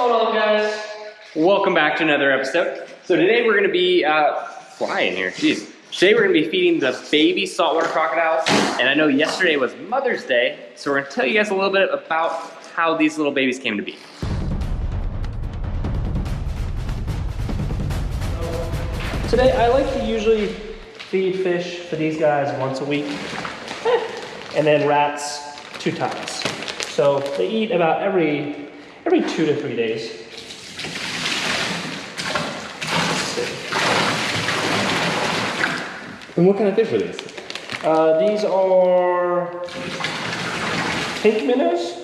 going on, guys? Welcome back to another episode. So today we're going to be flying here. Jeez. Today we're going to be feeding the baby saltwater crocodiles. And I know yesterday was Mother's Day, so we're going to tell you guys a little bit about how these little babies came to be. Today I like to usually feed fish for these guys once a week, and then rats 2 times. So they eat about every 2 to 3 days. And what kind of fish are these? These are pink minnows.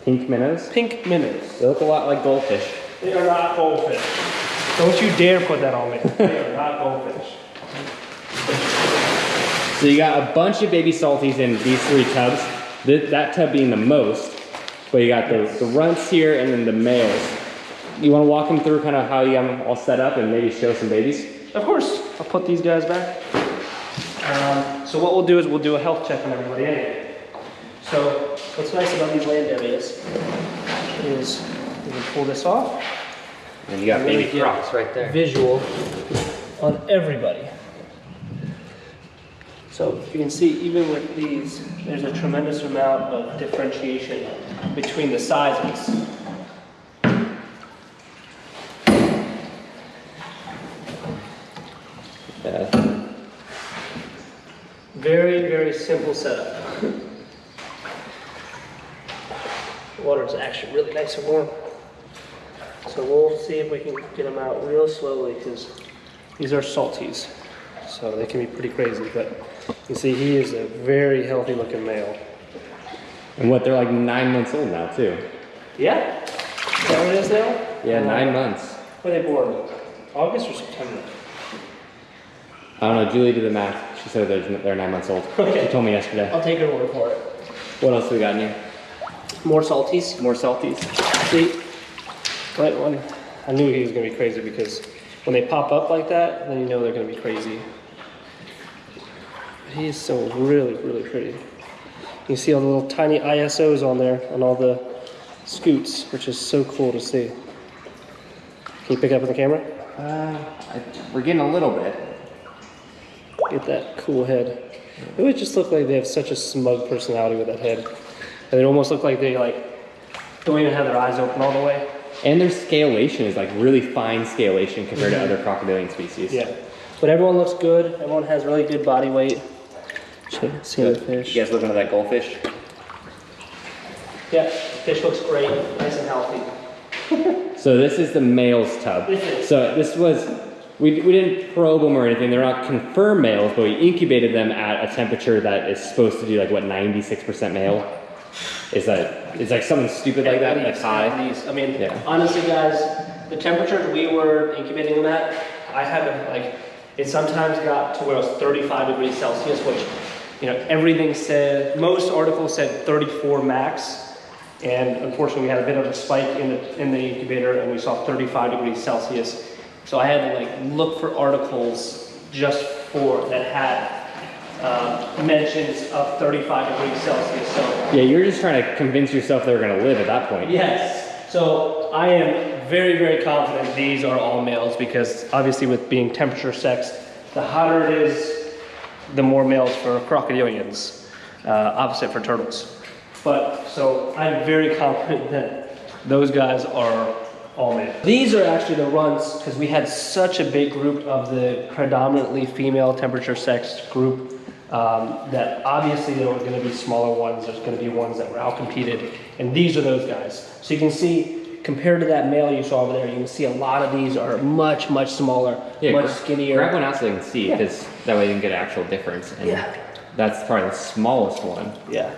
Pink minnows? Pink minnows. They look a lot like goldfish. They are not goldfish. Don't you dare put that on me. They are not goldfish. So you got a bunch of baby salties in these 3 tubs. That tub being the most. But you got the runts here and then the males. You want to walk them through kind of how you have them all set up and maybe show some babies? Of course. I'll put these guys back. So what we'll do is we'll do a health check on everybody anyway. So what's nice about these land areas is we can pull this off. And you got baby crocs right there. Visual on everybody. So you can see even with these, there's a tremendous amount of differentiation between the sizes. Yeah. Very, very simple setup. The water is actually really nice and warm. So we'll see if we can get them out real slowly because these are salties. So they can be pretty crazy, but you see he is a very healthy looking male. And what, they're like 9 months old now too. Yeah? Is that what it is now? Yeah, 9 months. When are they born? August or September? I don't know, Julie did the math. She said they're 9 months old. Okay. She told me yesterday. I'll take her word for it. What else we got in here? More salties. More salties. See, right when I knew he was gonna be crazy because when they pop up like that, then you know they're gonna be crazy. He's so really, really pretty. You can see all the little tiny ISOs on there on all the scoots, which is so cool to see. Can you pick up on the camera? We're getting a little bit. Get that cool head. It would just look like they have such a smug personality with that head. And it almost look like they don't even have their eyes open all the way. And their scalation is like really fine scalation compared to other crocodilian species. Yeah. But everyone looks good. Everyone has really good body weight. See the fish. You guys looking at that goldfish? Yeah, fish looks great, nice and healthy. So this is the male's tub. So this was, we didn't probe them or anything. They're not confirmed males, but we incubated them at a temperature that is supposed to do like what, 96% male? Is that, it's like something stupid like that, that's high? I mean, honestly guys, the temperatures we were incubating them at, I had to it sometimes got to where it was 35 degrees Celsius, which, you know, everything said, most articles said 34 max. And unfortunately we had a bit of a spike in the incubator and we saw 35 degrees Celsius. So I had to look for articles just for that had mentions of 35 degrees Celsius. So yeah, you're just trying to convince yourself they're going to live at that point. yes. So I am very, very confident these are all males because obviously with being temperature sexed, the hotter it is, the more males for crocodilians, opposite for turtles. But so I'm very confident that those guys are all male. These are actually the runts because we had such a big group of the predominantly female temperature sexed group that obviously there were going to be smaller ones. There's going to be ones that were outcompeted, and these are those guys. So you can see, compared to that male you saw over there, you can see a lot of these are much, much smaller, much skinnier. Grab one out so they can see, because that way you can get an actual difference. And that's probably the smallest one. Yeah.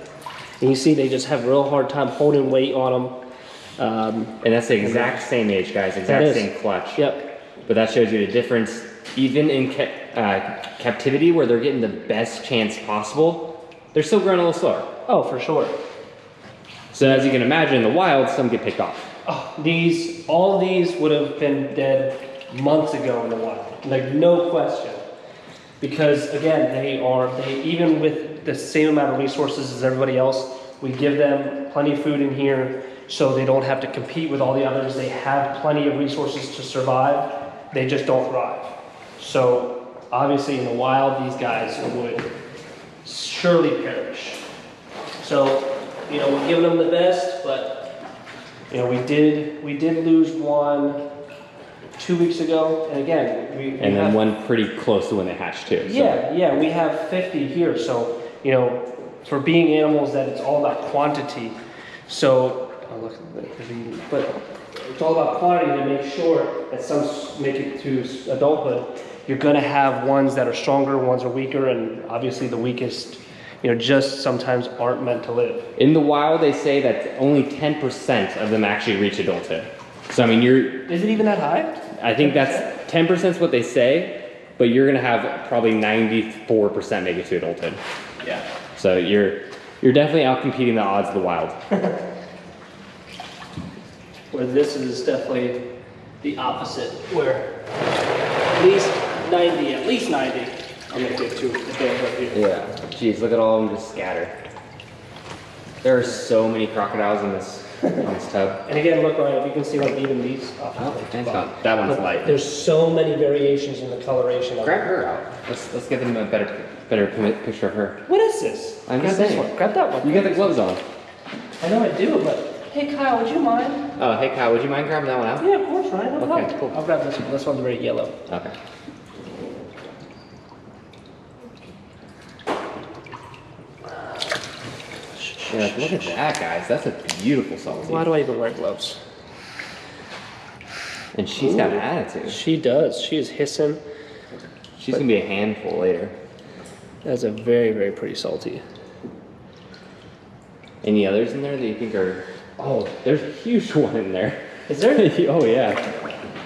And you see they just have a real hard time holding weight on them. And that's the exact same age, guys, exact same clutch. Yep. But that shows you the difference, even in captivity where they're getting the best chance possible, they're still growing a little slower. Oh, for sure. So as you can imagine, in the wild, some get picked off. Oh, all of these would have been dead months ago in the wild, no question. Because again, they even with the same amount of resources as everybody else, we give them plenty of food in here, so they don't have to compete with all the others. They have plenty of resources to survive. They just don't thrive. So obviously in the wild, these guys would surely perish. So, you know, we're giving them the best, but you know, we did lose one 2 weeks ago, and again, and then one pretty close to when they hatched too. So. Yeah, we have 50 here, so you know, for being animals, that it's all about quantity. So, but it's all about quantity to make sure that some make it to adulthood. You're going to have ones that are stronger, ones are weaker, and obviously the weakest, you know, just sometimes aren't meant to live. In the wild, they say that only 10% of them actually reach adulthood. So I mean, Is it even that high? I think 10%? That's 10% is what they say, but you're gonna have probably 94% make it to adulthood. Yeah. So you're definitely out competing the odds of the wild. Where this is definitely the opposite, where at least 90, I'm gonna get to the band right here. Yeah. Jeez, look at all of them just scattered. There are so many crocodiles in this tub. And again, look, Ryan, if you can see, like even these. Thanks God. That one's light. There's so many variations in the coloration. Grab her out. Let's give them a better picture of her. What is this? I'm Grab just this saying. one. Grab that one. You got the gloves on. I know I do, but hey, Kyle, would you mind? Oh, hey Kyle, would you mind grabbing that one out? Yeah, of course, Ryan. No Okay, problem. cool. I'll grab this one. This one's very yellow. Okay. Yeah, look at that, guys. That's a beautiful salty. Why do I even wear gloves? And she's got an attitude. She does. She is hissing. She's gonna be a handful later. That's a very, very pretty salty. Any others in there that you think are? Oh, there's a huge one in there. Is there? Oh yeah.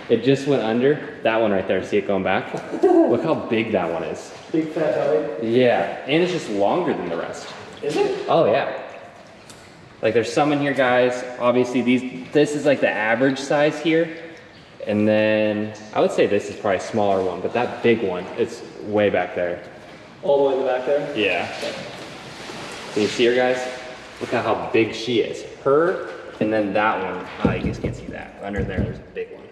It just went under. That one right there. See it going back? Look how big that one is. Big fat belly. Yeah, and it's just longer than the rest. Is it? Oh yeah. Like there's some in here, guys. Obviously this is like the average size here. And then I would say this is probably a smaller one, but that big one, it's way back there. All the way in the back there? Yeah. Can you see her, guys? Look at how big she is. Her, and then that one. Oh, you just can't see that. Under there's a big one.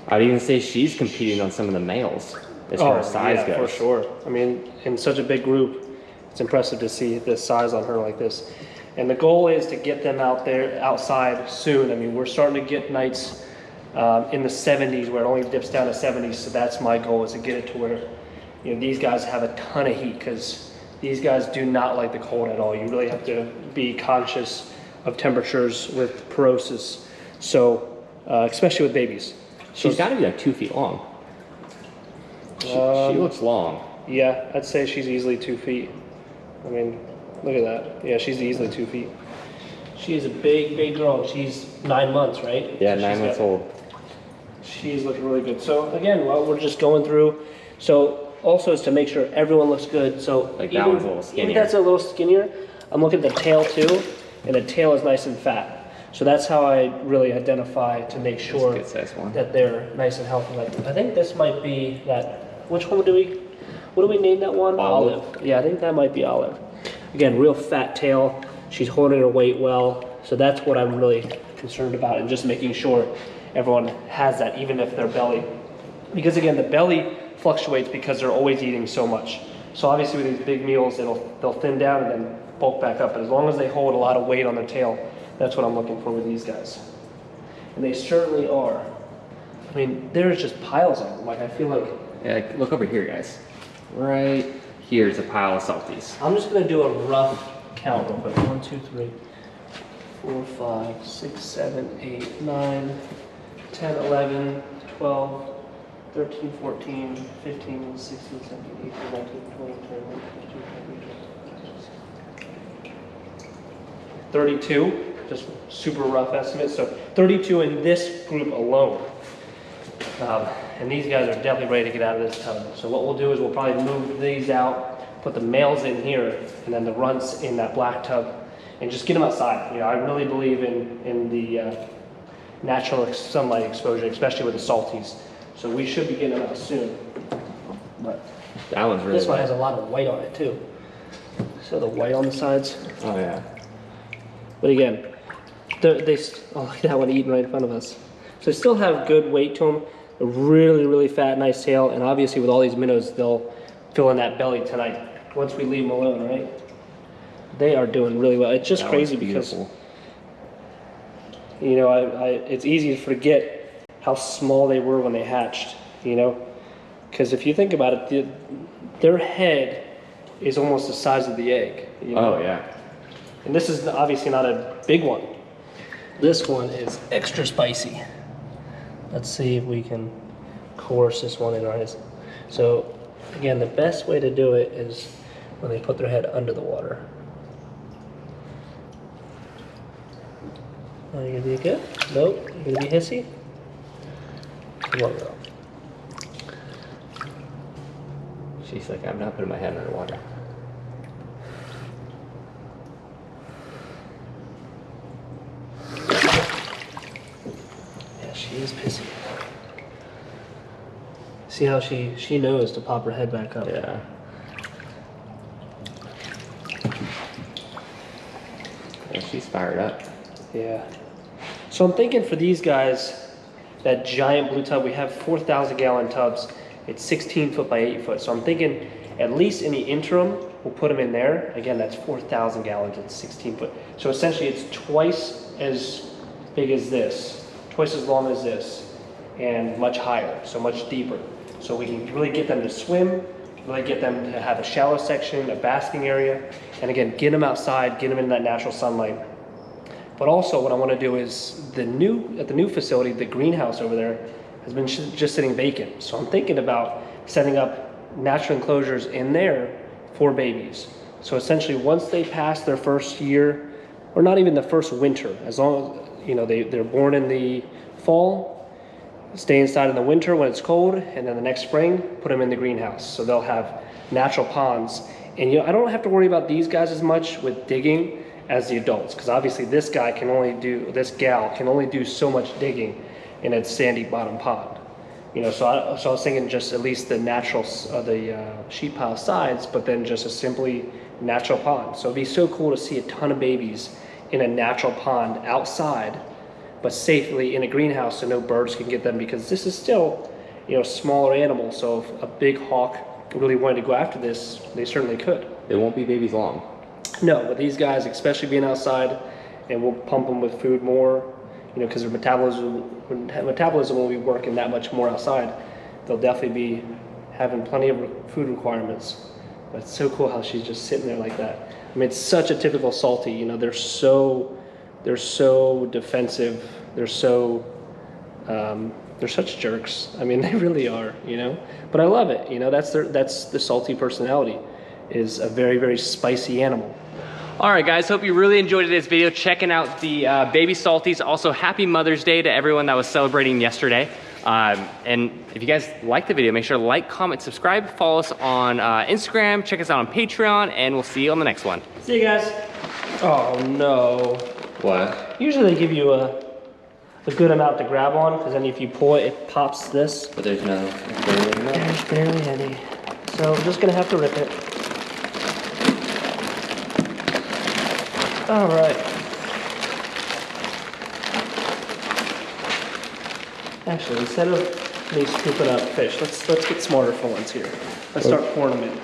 I'd even say she's competing on some of the males as far as size goes. For sure. I mean, in such a big group, it's impressive to see the size on her like this. And the goal is to get them outside soon. I mean, we're starting to get nights in the 70s where it only dips down to 70s. So that's my goal, is to get it to where, you know, these guys have a ton of heat, because these guys do not like the cold at all. You really have to be conscious of temperatures with porosis. So, especially with babies. She's got to be like 2 feet long. She looks long. Yeah, I'd say she's easily 2 feet. I mean, look at that. Yeah, she's easily 2 feet. She is a big, big girl. She's 9 months, right? Yeah, so 9 months old. She's looking really good. So again, well, we're just going through. So also is to make sure everyone looks good. So like that one's a little skinnier. Even that's a little skinnier. I'm looking at the tail too, and the tail is nice and fat. So that's how I really identify to make sure that they're nice and healthy. Like, I think this might be that. Which one what do we name that one? Olive. Yeah, I think that might be Olive. Again, real fat tail. She's holding her weight well. So that's what I'm really concerned about, and just making sure everyone has that, even if their belly. Because again, the belly fluctuates because they're always eating so much. So obviously with these big meals, they'll thin down and then bulk back up. But as long as they hold a lot of weight on their tail, that's what I'm looking for with these guys. And they certainly are. I mean, there's just piles of them. Like, I feel like... Yeah, look over here, guys. Right here's a pile of salties. I'm just going to do a rough count real quick. 1, 2, 3, 4, 5, 6, 7, 8, 9, 10, 11, 12, 13, 14, 15, 16, 17, 18, 19, 20, 21, 22, 23, 32. Just super rough estimate. So 32 in this group alone. And these guys are definitely ready to get out of this tub. So what we'll do is we'll probably move these out, put the males in here, and then the runts in that black tub, and just get them outside. You know, I really believe in the natural sunlight exposure, especially with the salties. So we should be getting them out soon. But that one's really this one has a lot of white on it too. So the white on the sides. Oh yeah. But again, oh, look at that one eating right in front of us. So they still have good weight to them. A really, really fat, nice tail. And obviously with all these minnows, they'll fill in that belly tonight once we leave them alone, right? They are doing really well. It's just crazy because, you know, it's easy to forget how small they were when they hatched, you know? Because if you think about it, their head is almost the size of the egg. You know? Oh, yeah. And this is obviously not a big one. This one is extra spicy. Let's see if we can coerce this one in our eyes. So, again, the best way to do it is when they put their head under the water. Are you gonna be good? Nope. You gonna be hissy? Come on, girl. She's like, I'm not putting my head underwater. Yeah, she is pissy. See how she knows to pop her head back up. Yeah. Yeah, she's fired up. Yeah. So I'm thinking for these guys, that giant blue tub, we have 4,000 gallon tubs. It's 16 foot by 8 foot. So I'm thinking at least in the interim, we'll put them in there. Again, that's 4,000 gallons, it's 16 foot. So essentially it's twice as big as this, twice as long as this, and much higher, so much deeper. So we can really get them to swim, really get them to have a shallow section, a basking area, and again, get them outside, get them in that natural sunlight. But also what I want to do is at the new facility, the greenhouse over there has been just sitting vacant. So I'm thinking about setting up natural enclosures in there for babies. So essentially once they pass their first year, or not even the first winter, as long as, you know, they're born in the fall, stay inside in the winter when it's cold, and then the next spring, put them in the greenhouse. So they'll have natural ponds. And you know, I don't have to worry about these guys as much with digging as the adults, because obviously this gal can only do so much digging in a sandy bottom pond. You know, so I was thinking just at least the natural, sheep pile sides, but then just a simply natural pond. So it'd be so cool to see a ton of babies in a natural pond outside, but safely in a greenhouse so no birds can get them, because this is still, you know, smaller animal. So if a big hawk really wanted to go after this, they certainly could. They won't be babies long. No, but these guys, especially being outside, and we'll pump them with food more, you know, because their metabolism will be working that much more outside. They'll definitely be having plenty of food requirements. But it's so cool how she's just sitting there like that. I mean, it's such a typical salty. You know, they're so defensive. They're such jerks. I mean, they really are. You know, but I love it. You know, that's the salty personality, is a very, very spicy animal. All right, guys, hope you really enjoyed today's video, checking out the baby salties. Also, happy Mother's Day to everyone that was celebrating yesterday. And if you guys liked the video, make sure to like, comment, subscribe, follow us on Instagram, check us out on Patreon, and we'll see you on the next one. See you guys. Oh no. What? Usually they give you a good amount to grab on, because then if you pull it, it pops this. But there's no. There's barely any. So I'm just gonna have to rip it. All right. Actually, instead of me scooping up fish, let's get smarter for once here. Let's start pouring them in.